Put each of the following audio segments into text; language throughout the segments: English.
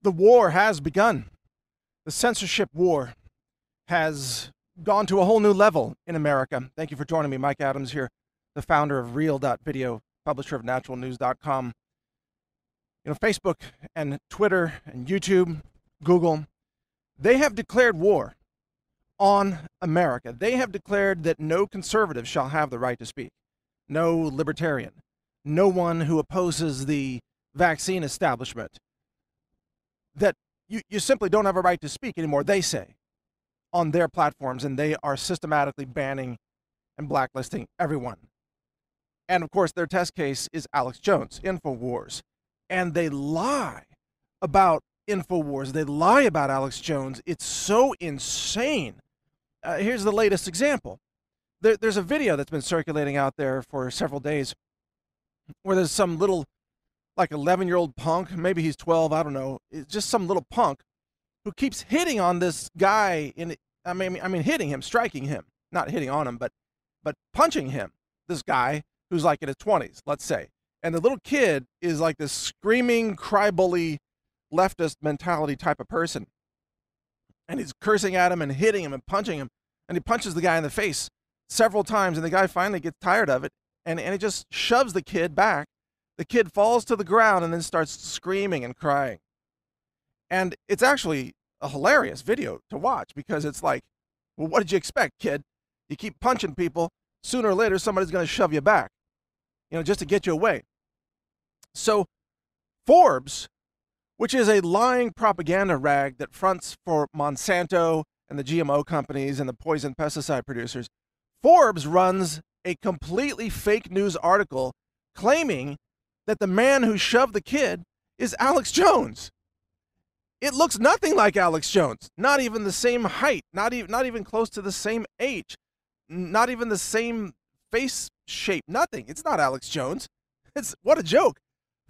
The war has begun. The censorship war has gone to a whole new level in America. Thank you for joining me. Mike Adams here, the founder of Real.video, publisher of naturalnews.com. You know, Facebook and Twitter and YouTube, Google, they have declared war on America. They have declared that no conservative shall have the right to speak. No libertarian. No one who opposes the vaccine establishment. That you simply don't have a right to speak anymore, they say, on their platforms, and they are systematically banning and blacklisting everyone. And of course, their test case is Alex Jones, InfoWars. And they lie about InfoWars. They lie about Alex Jones. It's so insane. Here's the latest example. There's a video that's been circulating out there for several days where there's some little, like 11-year-old punk, maybe he's 12, I don't know. It's just some little punk who keeps hitting on this guy, I mean hitting him, striking him, not hitting on him, but punching him, this guy who's like in his 20s, let's say. And the little kid is like this screaming, cry-bully, leftist mentality type of person. And he's cursing at him and hitting him and punching him. And he punches the guy in the face several times, and the guy finally gets tired of it, and he just shoves the kid back. The kid falls to the ground and then starts screaming and crying. And it's actually a hilarious video to watch, because it's like, well, what did you expect, kid? You keep punching people, sooner or later somebody's going to shove you back, you know, just to get you away. So Forbes, which is a lying propaganda rag that fronts for Monsanto and the GMO companies and the poison pesticide producers, Forbes runs a completely fake news article claiming that the man who shoved the kid is Alex Jones. It looks nothing like Alex Jones. Not even the same height, not even close to the same age, not even the same face shape, nothing. It's not Alex Jones. What a joke.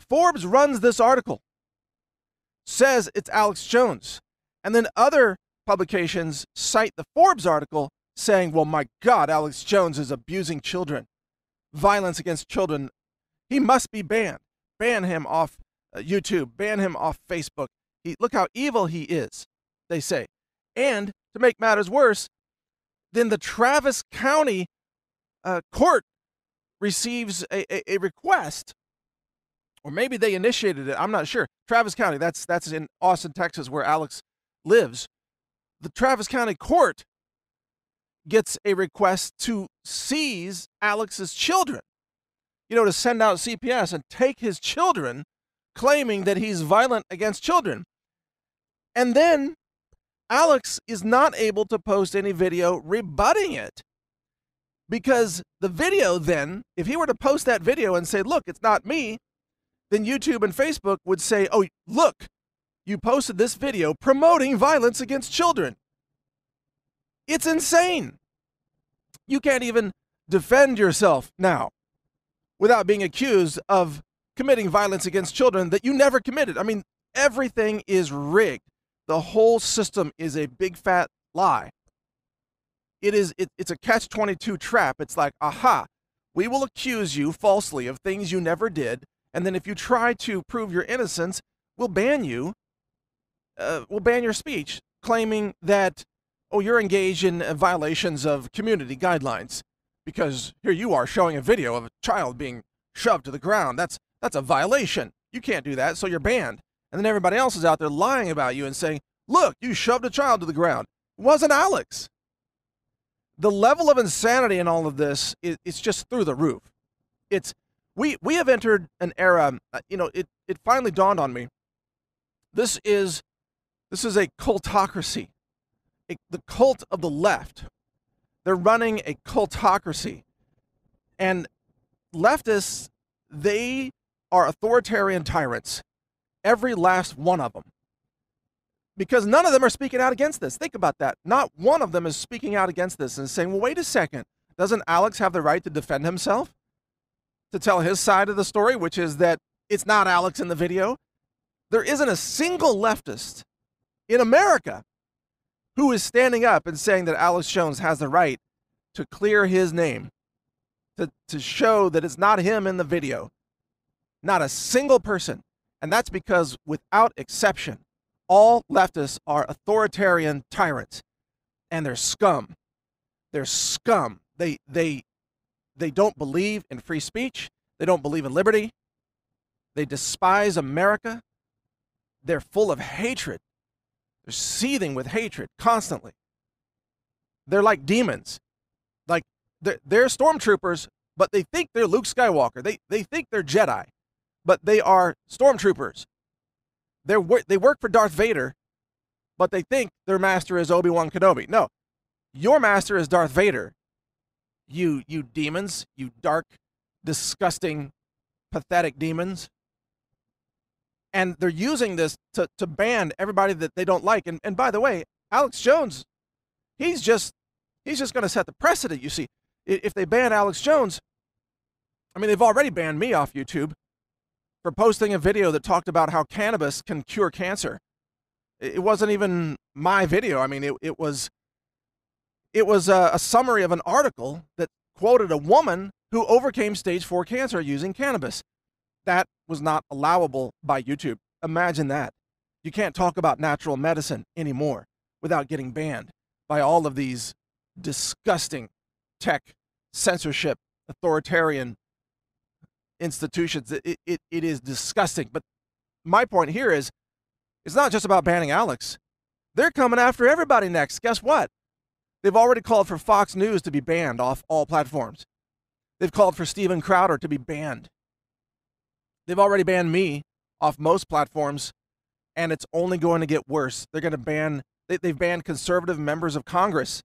Forbes runs this article, says it's Alex Jones, and then other publications cite the Forbes article saying, well, my God, Alex Jones is abusing children, violence against children. He must be banned. Ban him off YouTube. Ban him off Facebook. Look how evil he is, they say. And to make matters worse, then the Travis County court receives a request, or maybe they initiated it, I'm not sure. Travis County, that's in Austin, Texas, where Alex lives. The Travis County court gets a request to seize Alex's children, you know, to send out CPS and take his children, claiming that he's violent against children. And then Alex is not able to post any video rebutting it, because the video then, if he were to post that video and say, look, it's not me, then YouTube and Facebook would say, oh, look, you posted this video promoting violence against children. It's insane. You can't even defend yourself now without being accused of committing violence against children that you never committed. I mean, everything is rigged. The whole system is a big fat lie. It's a catch-22 trap. It's like, aha, we will accuse you falsely of things you never did, and then if you try to prove your innocence, we'll ban you. We'll ban your speech, claiming that, oh, you're engaged in violations of community guidelines, because here you are showing a video of a child being shoved to the ground. That's a violation. You can't do that, so you're banned. And then everybody else is out there lying about you and saying, look, you shoved a child to the ground. It wasn't Alex. The level of insanity in all of this, it's just through the roof. We have entered an era, you know, it finally dawned on me. This is a cultocracy, the cult of the left. They're running a cultocracy. And leftists, they are authoritarian tyrants. Every last one of them. Because none of them are speaking out against this. Think about that. Not one of them is speaking out against this and saying, well, wait a second. Doesn't Alex have the right to defend himself? To tell his side of the story, which is that it's not Alex in the video? There isn't a single leftist in America who is standing up and saying that Alex Jones has the right to clear his name, to show that it's not him in the video. Not a single person. And that's because, without exception, All leftists are authoritarian tyrants, and they're scum. They're scum. They don't believe in free speech. They don't believe in liberty. They despise America. They're full of hatred. They're seething with hatred constantly. They're like demons. Like they're stormtroopers, but they think they're Luke Skywalker. They think they're Jedi, but they are stormtroopers. They work for Darth Vader, but they think their master is Obi-Wan Kenobi. No, your master is Darth Vader. You demons, you dark, disgusting, pathetic demons. And they're using this to ban everybody that they don't like. And by the way, Alex Jones, he's just going to set the precedent, you see. If they ban Alex Jones, I mean, they've already banned me off YouTube for posting a video that talked about how cannabis can cure cancer. It wasn't even my video. I mean, it was a summary of an article that quoted a woman who overcame stage 4 cancer using cannabis. That was not allowable by YouTube. Imagine that. You can't talk about natural medicine anymore without getting banned by all of these disgusting tech, censorship, authoritarian institutions. It is disgusting. But my point here is, it's not just about banning Alex. They're coming after everybody next. Guess what? They've already called for Fox News to be banned off all platforms. They've called for Steven Crowder to be banned. They've already banned me off most platforms, and it's only going to get worse. They're going to ban, they've banned conservative members of Congress.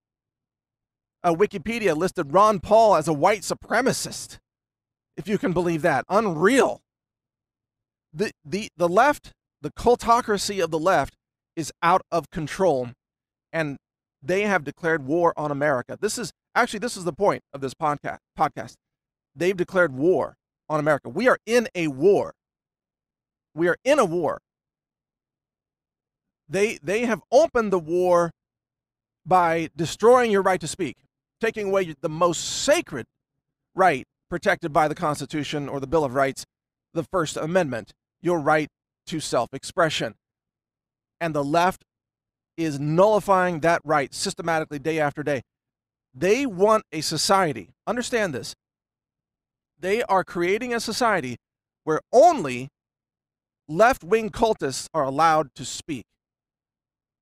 Wikipedia listed Ron Paul as a white supremacist, if you can believe that. Unreal. The left, the cultocracy of the left is out of control, and they have declared war on America. This is the point of this podcast. They've declared war on America. We are in a war. We are in a war. They have opened the war by destroying your right to speak, taking away the most sacred right protected by the Constitution or the Bill of Rights, the First Amendment, your right to self-expression. And the left is nullifying that right systematically day after day. They want a society. Understand this. They are creating a society where only left-wing cultists are allowed to speak.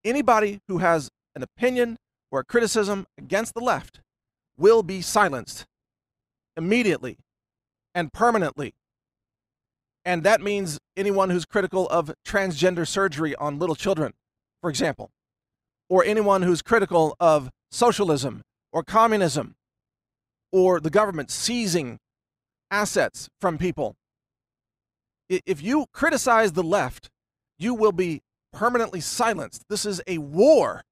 Anybody who has an opinion or a criticism against the left will be silenced immediately and permanently. And that means anyone who's critical of transgender surgery on little children, for example, or anyone who's critical of socialism or communism or the government seizing assets from people. If you criticize the left, you will be permanently silenced. This is a war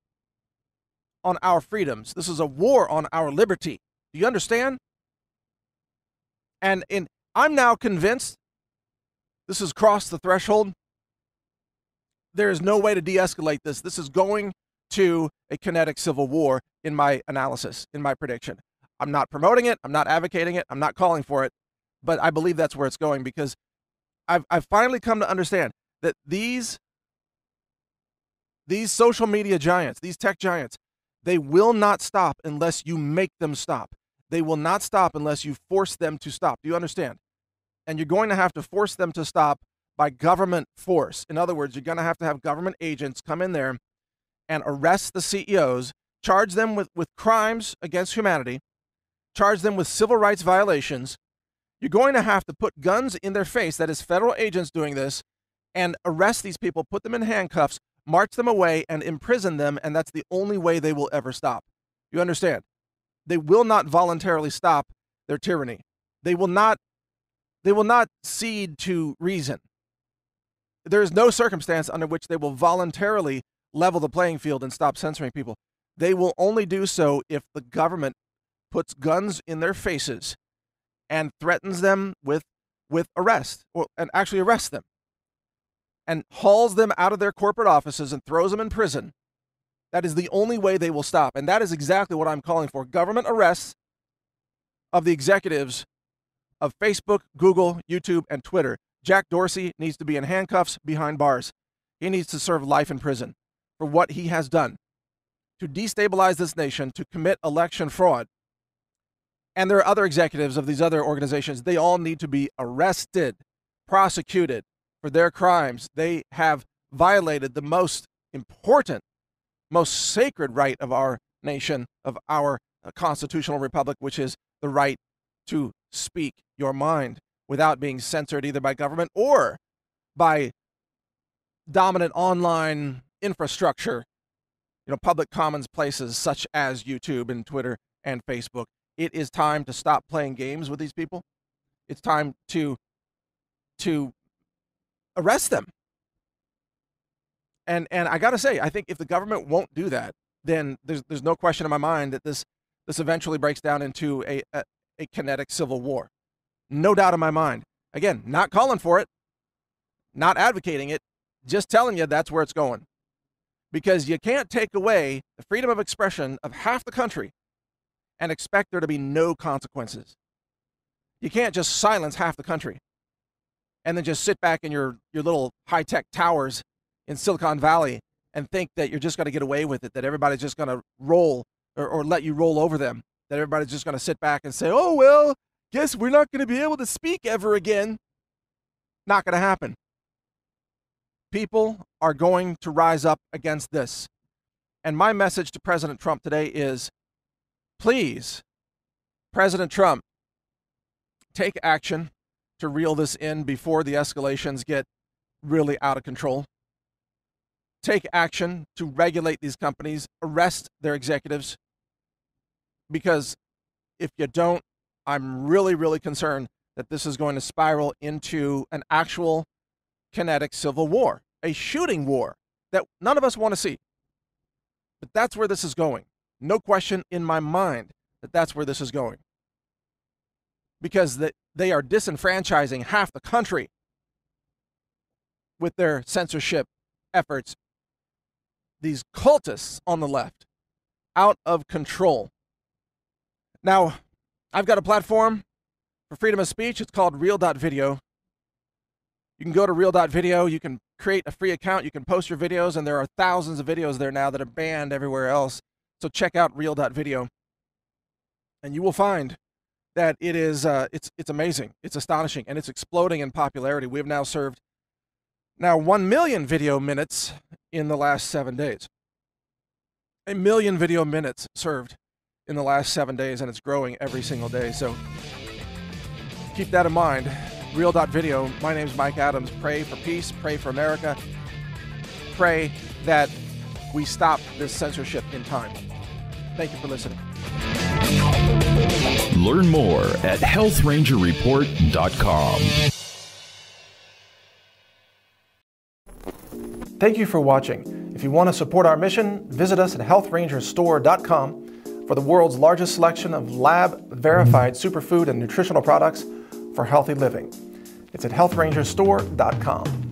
on our freedoms. This is a war on our liberty. Do you understand? And I'm now convinced this has crossed the threshold. There is no way to de-escalate this. This is going to a kinetic civil war in my analysis, in my prediction. I'm not promoting it. I'm not advocating it. I'm not calling for it. But I believe that's where it's going, because I've finally come to understand that these social media giants, these tech giants, they will not stop unless you make them stop. They will not stop unless you force them to stop. Do you understand? And you're going to have to force them to stop by government force. In other words, you're going to have government agents come in there and arrest the CEOs, charge them with crimes against humanity, charge them with civil rights violations. You're going to have to put guns in their face, that is federal agents doing this, and arrest these people, put them in handcuffs, march them away, and imprison them, and that's the only way they will ever stop. You understand? They will not voluntarily stop their tyranny. They will not cede to reason. There is no circumstance under which they will voluntarily level the playing field and stop censoring people. They will only do so if the government puts guns in their faces and threatens them with arrest, and actually arrests them, and hauls them out of their corporate offices and throws them in prison. That is the only way they will stop. And that is exactly what I'm calling for. Government arrests of the executives of Facebook, Google, YouTube, and Twitter. Jack Dorsey needs to be in handcuffs behind bars. He needs to serve life in prison for what he has done to destabilize this nation, to commit election fraud. And there are other executives of these other organizations. They all need to be arrested, prosecuted for their crimes. They have violated the most important, most sacred right of our nation, of our constitutional republic, which is the right to speak your mind without being censored either by government or by dominant online infrastructure, public commons places such as YouTube and Twitter and Facebook. It is time to stop playing games with these people. It's time to arrest them. And I got to say, I think if the government won't do that, then there's no question in my mind that this eventually breaks down into a kinetic civil war. No doubt in my mind. Again, not calling for it, not advocating it, just telling you that's where it's going. Because you can't take away the freedom of expression of half the country and expect there to be no consequences. You can't just silence half the country and then just sit back in your little high-tech towers in Silicon Valley and think that you're just going to get away with it, that everybody's just going to roll or let you roll over them, that everybody's just going to sit back and say, oh, well, guess we're not going to be able to speak ever again. Not going to happen. People are going to rise up against this. And my message to President Trump today is, please, President Trump, take action to reel this in before the escalations get really out of control. Take action to regulate these companies, arrest their executives, because if you don't, I'm really, really concerned that this is going to spiral into an actual kinetic civil war, a shooting war that none of us want to see. But that's where this is going. No question in my mind that that's where this is going. Because they are disenfranchising half the country with their censorship efforts. These cultists on the left, out of control. Now, I've got a platform for freedom of speech. It's called Real.video. You can go to Real.video. You can create a free account. You can post your videos, and there are thousands of videos there now that are banned everywhere else. So check out Real.video, and you will find that it is it's amazing, it's astonishing, and it's exploding in popularity. We have now served 1 million video minutes in the last 7 days. 1 million video minutes served in the last 7 days, and it's growing every single day. So keep that in mind. Real.video. My name's Mike Adams. Pray for peace. Pray for America. Pray that we stop this censorship in time. Thank you for listening. Learn more at healthrangerreport.com. Thank you for watching. If you want to support our mission, visit us at healthrangerstore.com for the world's largest selection of lab-verified superfood and nutritional products for healthy living. It's at healthrangerstore.com.